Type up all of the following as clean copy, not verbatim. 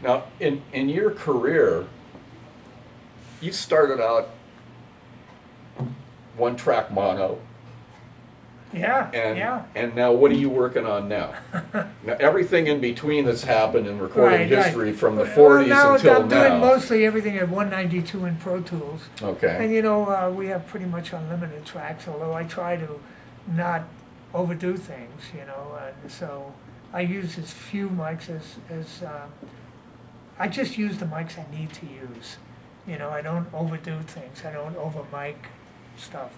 Now, in your career, you started out one track mono, Yeah, and yeah. and now what are you working on now? Now everything in between that's happened in recording Right, history from the Well, 40s now until I'm doing now. mostly everything at 192 in Pro Tools. And Okay. you know, we have pretty much unlimited tracks, although I try to not overdo things, you know, and so I use as few mics as I just use the mics I need to use. You know, I don't overdo things. I don't over mic stuff.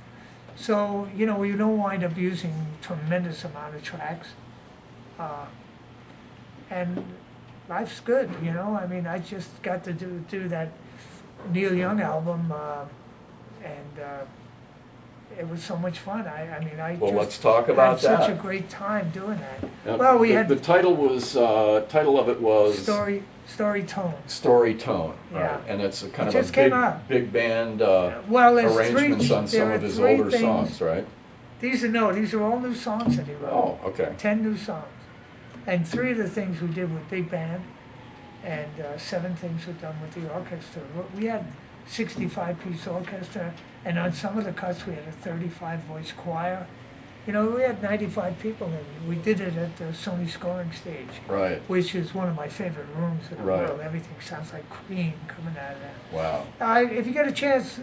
So, you know, you don't wind up using tremendous amount of tracks. Uh, and life's good, you know. I mean, I just got to do that Neil Young album, and it was so much fun. I mean, I Well, just let's talk about had such a that. great time doing that. Now, Well, we had the title was title of it was Storytone. Storytone, Yeah. right? And it's a kind It of just a came big out. big band Well, there's arrangements three. on some There of are his three older things. songs, right? These are all new songs that he wrote. Oh, okay. 10 new songs. And 3 of the things we did with big band, and 7 things were done with the orchestra. We had 65-piece orchestra, and on some of the cuts we had a 35-voice choir. You know, we had 95 people in it. We did it at the Sony Scoring Stage, Right. which is one of my favorite rooms in the Right. world. Everything sounds like cream coming out of that. Wow. If you get a chance,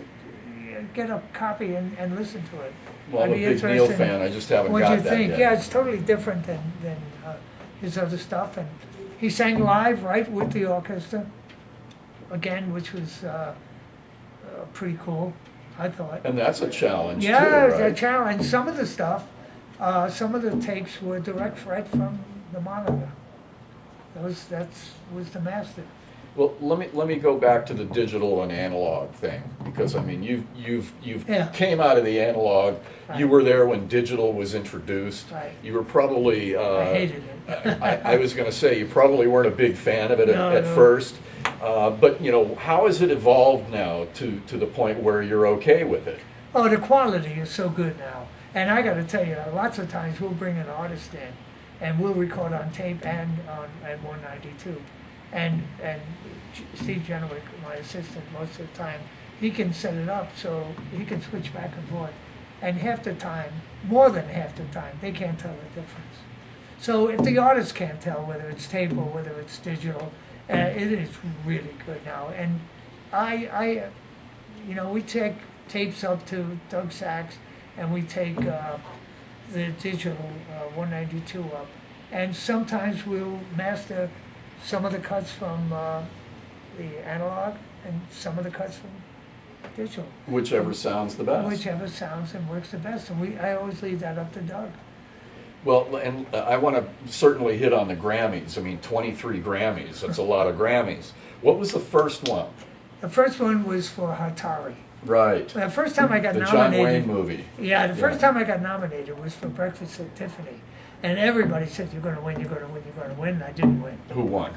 get a copy and listen to it. Well, I'm I'd a be big Neil interested in fan. I just haven't what got you that think? yet. Yeah, it's totally different than his other stuff, and he sang live right with the orchestra again, which was pretty cool, I thought. And that's a challenge Yeah, too, it's a right? challenge. Some of the stuff, some of the takes were direct fret from the monitor. That was the master. Well, let me go back to the digital and analog thing, because I mean you've Yeah. came out of the analog. You Right. were there when digital was introduced. Right. You were probably I hated it. I was going to say you probably weren't a big fan of it No, at no. first, but you know, how has it evolved now to the point where you're okay with it? Oh, the quality is so good now. And I got to tell you, lots of times we'll bring an artist in, and we'll record on tape and at 192. And Steve Genowick, my assistant, most of the time, he can set it up so he can switch back and forth. And half the time, more than half the time, they can't tell the difference. So if the artist can't tell whether it's tape or whether it's digital, it is really good now. And you know, we take tapes up to Doug Sachs, and we take the digital 192 up, and sometimes we'll master some of the cuts from the analog and some of the cuts from digital. Whichever sounds the best. Whichever sounds and works the best, and I always leave that up to Doug. Well, and I want to certainly hit on the Grammys. I mean, 23 Grammys, that's a lot of Grammys. What was the first one? The first one was for Hatari. Right. The first time I got The John nominated. Wayne movie. Yeah, the first Yeah. time I got nominated was for Breakfast at Tiffany, and everybody said, "You're going to win, you're going to win, you're going to win," and I didn't win. Who won?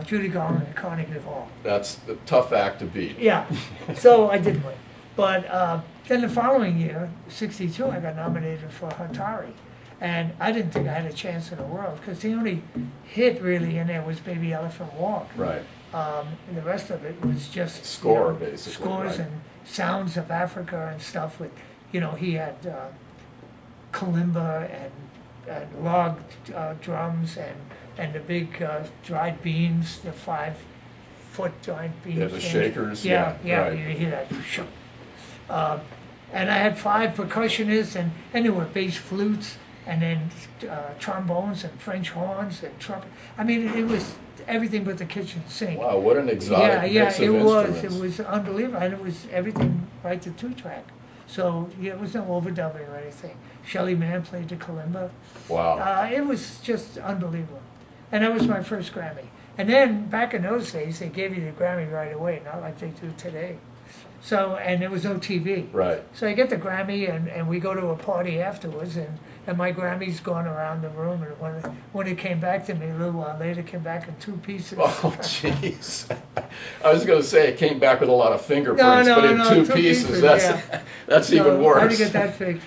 Judy Garland at Carnegie Hall. That's a tough act to beat. Yeah, so I didn't win. But then the following year, '62, I got nominated for Hatari. And I didn't think I had a chance in the world, because the only hit really in there was Baby Elephant Walk. Right. And the rest of it was just Score, basically, scores right. and sounds of Africa and stuff with, you know, he had kalimba and log drums and the big dried beans, the 5-foot dried beans. Yeah, the things. shakers, Yeah, yeah, right. you hear that. And I had 5 percussionists, and there were bass flutes, and then trombones and French horns and trumpet. I mean, it was everything but the kitchen sink. Wow, what an exotic mix of it instruments. was unbelievable, and it was everything right to 2-track. So yeah, it was no overdubbing or anything. Shelly Manne played the kalimba. Wow. It was just unbelievable, and that was my first Grammy. And then back in those days, they gave you the Grammy right away, not like they do today. So, and there was no TV. Right. So I get the Grammy, and we go to a party afterwards, and my Grammy's gone around the room, and when it came back to me a little while later, it came back in 2 pieces. Oh, jeez. I was going to say it came back with a lot of fingerprints, but in no, 2 pieces, yeah. that's even So worse. I had to get that fixed.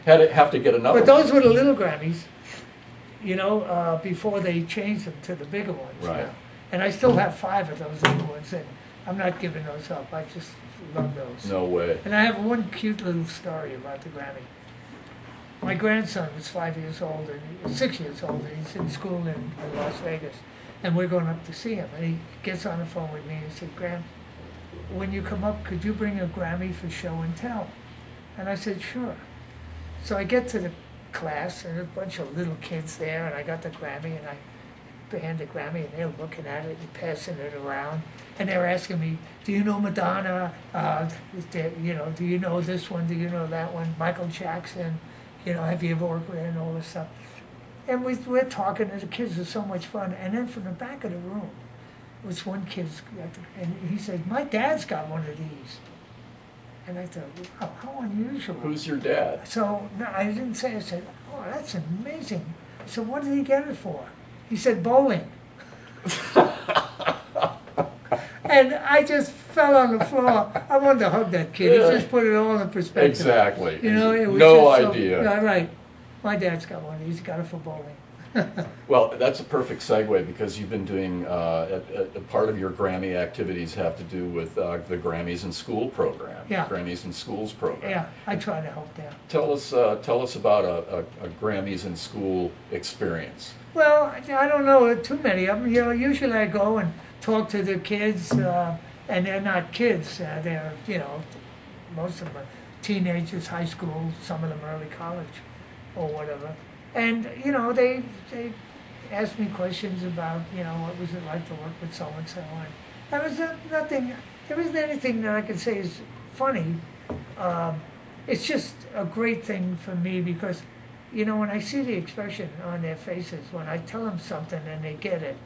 Had to have to get another But those were the little Grammys. before they changed them to the bigger ones. Right. Now. And I still have 5 of those little ones, and I'm not giving those up. I just love those. No way. And I have one cute little story about the Grammy. My grandson was 5 years old, and 6 years old, and he's in school in Las Vegas. And we're going up to see him. And he gets on the phone with me and said, Graham, when you come up, could you bring a Grammy for show and tell? And I said, sure. So I get to the class, and a bunch of little kids there, and I got the Grammy, and I hand the Grammy, and they're looking at it and passing it around. And they're asking me, do you know Madonna? Do you know this one? Do you know that one? Michael Jackson? Have you ever worked with her and all this stuff? And we're talking, and the kids are so much fun. And then from the back of the room was one kid, and he said, my dad's got one of these. And I thought, wow, how unusual. Who's your dad? So, no, I didn't say, I said, oh, that's amazing. I said, what did he get it for? He said, bowling. And I just fell on the floor. I wanted to hug that kid. Yeah. He just put it all in perspective. Exactly. It was no just idea. Yeah, right. My dad's got one. He's got it for bowling. Well, that's a perfect segue because you've been doing a part of your Grammy activities have to do with the Grammys in School program. Yeah. Grammys in Schools program. Yeah, I try to help them. Tell us about a Grammys in School experience. Well, I don't know too many of them. Usually I go and talk to the kids, and they're not kids. They're, most of them are teenagers, high school, some of them early college or whatever. And, they asked me questions about, what was it like to work with so-and-so. And there was nothing, there isn't anything that I could say is funny. It's just a great thing for me because, when I see the expression on their faces, when I tell them something and they get it,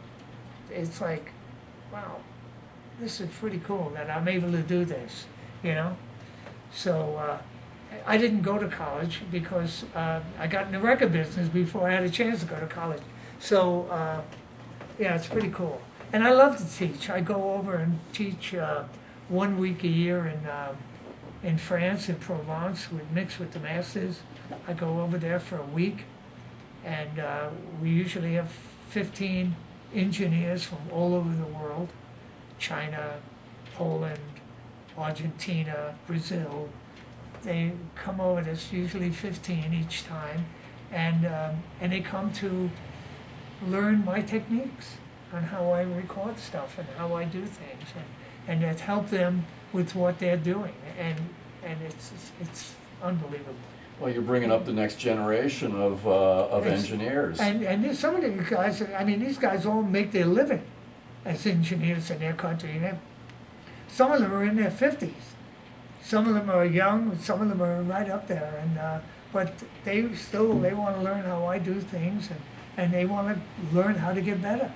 it's like, wow, this is pretty cool that I'm able to do this, So I didn't go to college because I got in the record business before I had a chance to go to college. So, it's pretty cool. And I love to teach. I go over and teach 1 week a year in France, in Provence, mixed with the Masters. I go over there for a week, and we usually have 15 engineers from all over the world, China, Poland, Argentina, Brazil. They come over, there's usually 15 each time, and they come to learn my techniques on how I record stuff and how I do things, and that help them with what they're doing, and it's unbelievable. Well, you're bringing up the next generation of engineers. And some of the guys, these guys all make their living as engineers in their country. And some of them are in their 50s. Some of them are young, some of them are right up there. But they want to learn how I do things, and they want to learn how to get better.